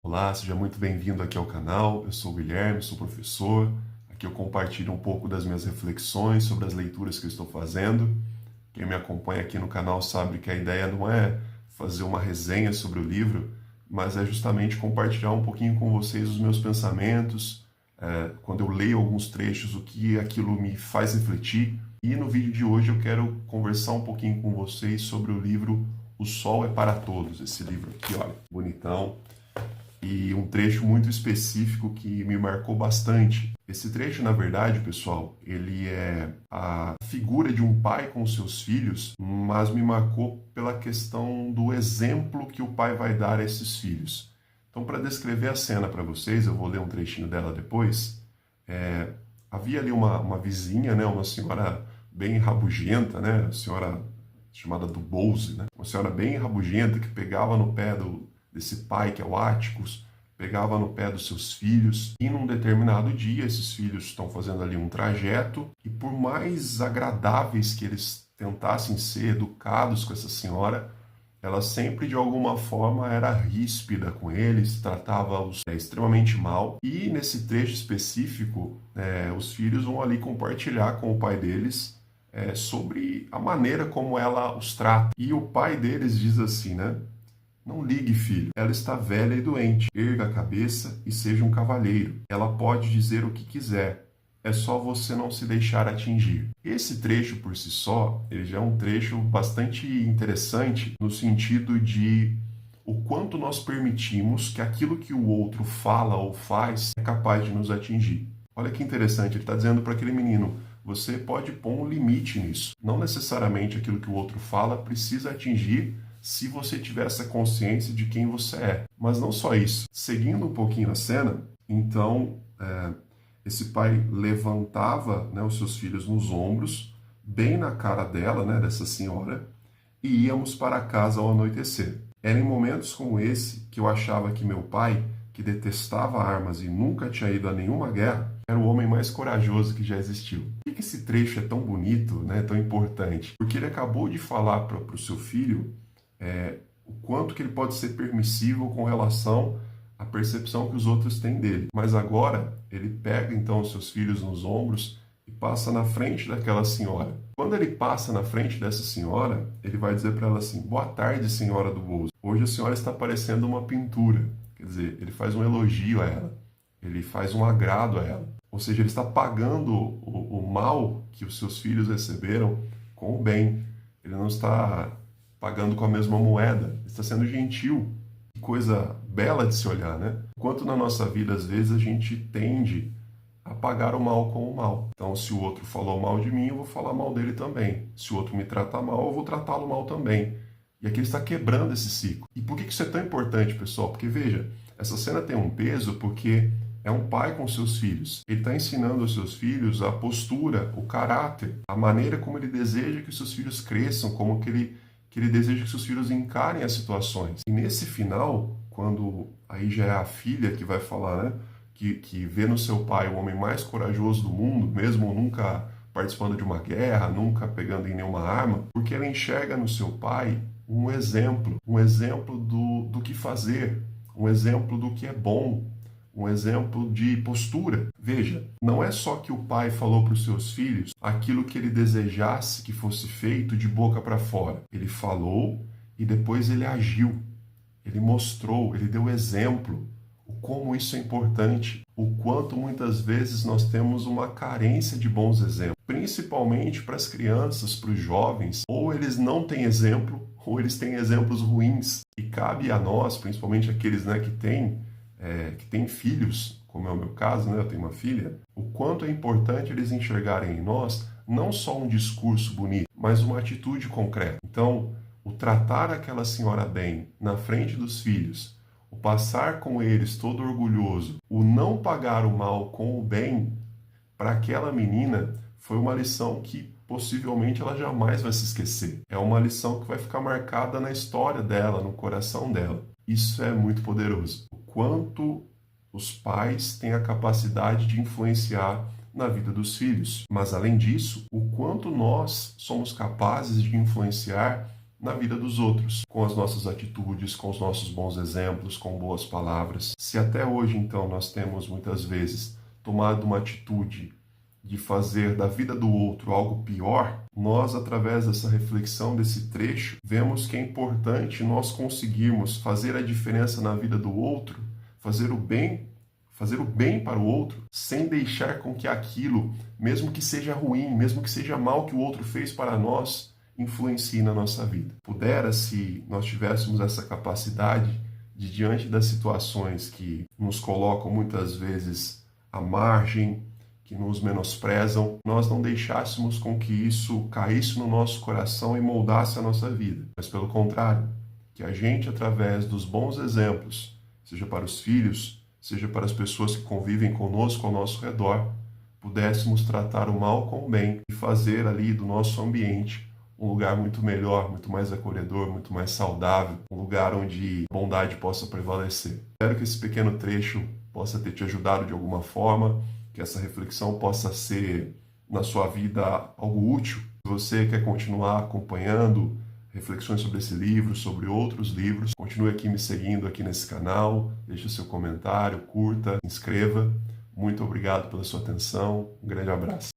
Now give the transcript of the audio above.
Olá, seja muito bem-vindo aqui ao canal. Eu sou o Guilherme, sou professor. Aqui eu compartilho um pouco das minhas reflexões sobre as leituras que eu estou fazendo. Quem me acompanha aqui no canal sabe que a ideia não é fazer uma resenha sobre o livro, mas é justamente compartilhar um pouquinho com vocês os meus pensamentos, quando eu leio alguns trechos, o que aquilo me faz refletir. E no vídeo de hoje eu quero conversar um pouquinho com vocês sobre o livro O Sol é para Todos. Esse livro aqui, olha, bonitão. E um trecho muito específico que me marcou bastante. Esse trecho, na verdade, pessoal, ele é a figura de um pai com seus filhos, mas me marcou pela questão do exemplo que o pai vai dar a esses filhos. Então, para descrever a cena para vocês, eu vou ler um trechinho dela depois. Havia ali uma vizinha, né, uma senhora bem rabugenta, né, a senhora chamada do Bowse, né, uma senhora bem rabugenta que pegava no pé desse pai que é o Áticos, pegava no pé dos seus filhos, e num determinado dia esses filhos estão fazendo ali um trajeto, e por mais agradáveis que eles tentassem ser educados com essa senhora, ela sempre de alguma forma era ríspida com eles, tratava-os extremamente mal, e nesse trecho específico, os filhos vão ali compartilhar com o pai deles sobre a maneira como ela os trata. E o pai deles diz assim, né? Não ligue, filho. Ela está velha e doente. Erga a cabeça e seja um cavalheiro. Ela pode dizer o que quiser. É só você não se deixar atingir. Esse trecho por si só, ele já é um trecho bastante interessante no sentido de o quanto nós permitimos que aquilo que o outro fala ou faz é capaz de nos atingir. Olha que interessante, ele está dizendo para aquele menino, você pode pôr um limite nisso. Não necessariamente aquilo que o outro fala precisa atingir se você tiver essa consciência de quem você é. Mas não só isso. Seguindo um pouquinho a cena, então, esse pai levantava, né, os seus filhos nos ombros, bem na cara dela, né, dessa senhora, e íamos para casa ao anoitecer. Era em momentos como esse que eu achava que meu pai, que detestava armas e nunca tinha ido a nenhuma guerra, era o homem mais corajoso que já existiu. Por que esse trecho é tão bonito, né, tão importante? Porque ele acabou de falar para o seu filho o quanto que ele pode ser permissivo com relação à percepção que os outros têm dele. Mas agora ele pega então os seus filhos nos ombros e passa na frente daquela senhora. Quando ele passa na frente dessa senhora, ele vai dizer para ela assim, boa tarde, senhora do Bowse. Hoje a senhora está parecendo uma pintura. Quer dizer, ele faz um elogio a ela. Ele faz um agrado a ela. Ou seja, ele está pagando o mal que os seus filhos receberam com o bem. Ele não está pagando com a mesma moeda, está sendo gentil. Que coisa bela de se olhar, né? Enquanto na nossa vida, às vezes, a gente tende a pagar o mal com o mal. Então, se o outro falou mal de mim, eu vou falar mal dele também. Se o outro me trata mal, eu vou tratá-lo mal também. E aqui ele está quebrando esse ciclo. E por que isso é tão importante, pessoal? Porque, veja, essa cena tem um peso porque é um pai com seus filhos. Ele está ensinando aos seus filhos a postura, o caráter, a maneira como ele deseja que os seus filhos cresçam, como que ele deseja que seus filhos encarem as situações. E nesse final, quando aí já é a filha que vai falar, né, que vê no seu pai o homem mais corajoso do mundo, mesmo nunca participando de uma guerra, nunca pegando em nenhuma arma, porque ela enxerga no seu pai um exemplo do que fazer, um exemplo do que é bom, um exemplo de postura. Veja, não é só que o pai falou para os seus filhos aquilo que ele desejasse que fosse feito de boca para fora. Ele falou e depois ele agiu. Ele mostrou, ele deu exemplo. O como isso é importante, o quanto muitas vezes nós temos uma carência de bons exemplos, principalmente para as crianças, para os jovens, ou eles não têm exemplo, ou eles têm exemplos ruins. E cabe a nós, principalmente aqueles, né, que têm filhos, como é o meu caso, né, eu tenho uma filha, o quanto é importante eles enxergarem em nós não só um discurso bonito, mas uma atitude concreta. Então, o tratar aquela senhora bem na frente dos filhos, o passar com eles todo orgulhoso, o não pagar o mal com o bem, para aquela menina foi uma lição que possivelmente ela jamais vai se esquecer. É uma lição que vai ficar marcada na história dela, no coração dela. Isso é muito poderoso. O quanto os pais têm a capacidade de influenciar na vida dos filhos. Mas, além disso, o quanto nós somos capazes de influenciar na vida dos outros, com as nossas atitudes, com os nossos bons exemplos, com boas palavras. Se até hoje, então, nós temos muitas vezes tomado uma atitude de fazer da vida do outro algo pior, nós, através dessa reflexão, desse trecho, vemos que é importante nós conseguirmos fazer a diferença na vida do outro, fazer o bem para o outro, sem deixar com que aquilo, mesmo que seja ruim, mesmo que seja mal que o outro fez para nós, influencie na nossa vida. Pudera, se nós tivéssemos essa capacidade de, diante das situações que nos colocam muitas vezes à margem, que nos menosprezam, nós não deixássemos com que isso caísse no nosso coração e moldasse a nossa vida. Mas pelo contrário, que a gente, através dos bons exemplos, seja para os filhos, seja para as pessoas que convivem conosco ao nosso redor, pudéssemos tratar o mal com o bem e fazer ali do nosso ambiente um lugar muito melhor, muito mais acolhedor, muito mais saudável, um lugar onde a bondade possa prevalecer. Espero que esse pequeno trecho possa ter te ajudado de alguma forma, que essa reflexão possa ser na sua vida algo útil. Se você quer continuar acompanhando reflexões sobre esse livro, sobre outros livros, continue aqui me seguindo aqui nesse canal, deixe seu comentário, curta, se inscreva. Muito obrigado pela sua atenção, um grande abraço.